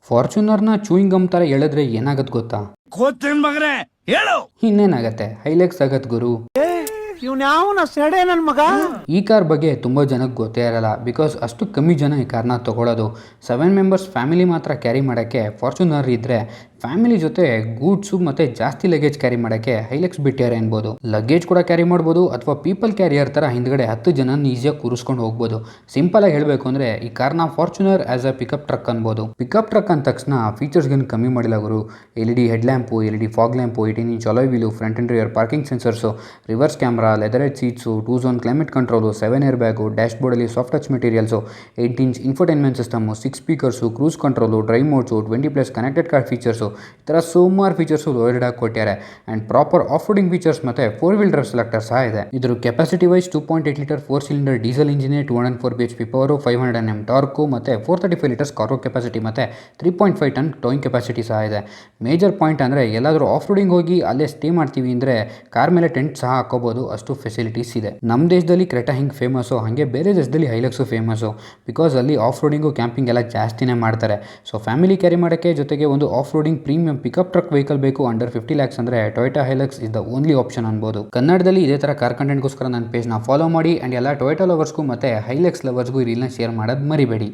ಫಾರ್ಚುನರ್ನ chewing gum ಥರ ಎಳೆದ್ರೆ ಏನಾಗತ್ತೆ ಗೊತ್ತಾ? ಗೊತ್ತೇನ್ ಮಗನೇ ಹೇಳು. ಇನ್ನೇನಾಗತ್ತೆ, ಹೈಲೆಕ್ಸ್ ಆಗತ್ ಗುರು. ಇವ್ನ್ಯಾವನ ಸೆಡೆ ನನ್ನ ಮಗ. ಈ ಕಾರ್ ಬಗ್ಗೆ ತುಂಬ ಜನಕ್ಕೆ ಗೊತ್ತೇ ಇರಲ್ಲ, ಬಿಕಾಸ್ ಅಷ್ಟು ಕಮ್ಮಿ ಜನ ಈ ಕಾರ್ನ ತೊಗೊಳ್ಳೋದು. 7 ಮೆಂಬರ್ಸ್ ಫ್ಯಾಮಿಲಿ ಮಾತ್ರ ಕ್ಯಾರಿ ಮಾಡೋಕ್ಕೆ ಫಾರ್ಚುನರ್ ಇದ್ದರೆ, ಫ್ಯಾಮಿಲಿ ಜೊತೆ ಗೂಡ್ಸು ಮತ್ತು ಜಾಸ್ತಿ ಲಗೇಜ್ ಕ್ಯಾರಿ ಮಾಡೋಕ್ಕೆ ಹೈಲೆಕ್ಸ್ ಬಿಟ್ಟಿದ್ದಾರೆ ಅನ್ಬೋದು. ಲಗೇಜ್ ಕೂಡ ಕ್ಯಾರಿ ಮಾಡ್ಬೋದು, ಅಥವಾ ಪೀಪಲ್ ಕ್ಯಾರಿಯರ್ ಥರ ಹಿಂದ್ಗಡೆ 10 ಜನ ಈಸಿಯಾಗಿ ಕೂರಿಸ್ಕೊಂಡು ಹೋಗ್ಬೋದು. ಸಿಂಪಲಾಗಿ ಹೇಳಬೇಕು ಅಂದರೆ ಈ ಕಾರ್ನ Fortuner as a pickup truck ಅನ್ಬೋದು. ಪಿಕಪ್ ಟ್ರಕ್ ಅಂದ ತಕ್ಷಣ ಫೀಚರ್ಸ್ಗೇನು ಕಮ್ಮಿ ಮಾಡಿಲ್ಲ ಗುರು. LED head lamp, LED fog lamp, 18 inch alloy wheel, front and rear parking sensors, reverse camera, leathered seats, 2 zone climate control, 7 air bag, dash ಬೋರ್ಡಲ್ಲಿ soft touch materials, 8 inch infotainment system, 6 speakers, cruise control, drive modes, 20+ connected car features, ಈ ಥರ ಸುಮಾರು features loaded ಆಗಿ ಕೊಟ್ಟಿದ್ದಾರೆ. And proper off roading features ಮತ್ತು 4 wheel drive selector ಸಹ ಇದೆ. ಇದ್ರ capacity wise 2.8 litre 4 cylinder diesel ಇಂಜಿನೇ, 204 bhp ಪವರು, 500 Nm ಟಾರ್ಕು ಮತ್ತು 435 ಲೀಟರ್ಸ್ ಕಾರ್ಗೋ ಕೆಪಾಸಿಟಿ ಮತ್ತು 3.5 ಟನ್ ಟೋಯಿಂಗ್ ಕೆಪಾಸಿಟಿ ಸಹ ಇದೆ. ಮೇಜರ್ ಪಾಯಿಂಟ್ ಅಂದರೆ ಎಲ್ಲಾದರೂ ಆಫ್ ರೋಡಿಂಗ್ ಹೋಗಿ ಅಲ್ಲೇ ಸ್ಟೇ ಮಾಡ್ತೀವಿ ಅಂದರೆ ಕಾರ್ ಮೇಲೆ ಟೆಂಟ್ ಸಹ ಹಾಕೋಬೋದು, ಅಷ್ಟು ಫೆಸಿಲಿಟೀಸ್ ಇದೆ. ನಮ್ಮ ದೇಶದಲ್ಲಿ ಕ್ರೆಟಾ ಹಿಂಗೆ ಫೇಮಸ್ಸು, ಹಾಗೆ ಬೇರೆ ದೇಶದಲ್ಲಿ ಹೈಲೆಕ್ಸು ಫೇಮಸ್ಸು, ಬಿಕಾಸ್ ಅಲ್ಲಿ ಆಫ್ ರೋಡಿಂಗು ಕ್ಯಾಂಪಿಂಗ್ ಎಲ್ಲ ಜಾಸ್ತಿನೇ ಮಾಡ್ತಾರೆ. ಸೊ ಫ್ಯಾಮಿಲಿ ಕ್ಯಾರಿ ಮಾಡೋಕ್ಕೆ ಜೊತೆಗೆ ಒಂದು off roading premium pickup truck vehicle ಬೇಕು ಅಂಡರ್ 50 lakhs ಅಂದರೆ Toyota Hilux is the only option ಅನ್ಬೋದು. ಕನ್ನಡದಲ್ಲಿ ಇದೇ ಥರ ಕಾರ್ ಕಂಟೆಂಟ್ಗೋಸ್ಕರ ನನ್ನ ಪೇಜ್ನ ಫಾಲೋ ಮಾಡಿ. ಆ್ಯಂಡ್ ಎಲ್ಲ ಟೊಯೋಟಾ ಲವರ್ಸ್ಗೂ ಮತ್ತು ಹೈಲೆಕ್ಸ್ ಲವರ್ಸ್ಗೂ ಈ ರೀಲ್ನ ಶೇರ್ ಮಾಡೋದು ಮರಿಬೇಡಿ.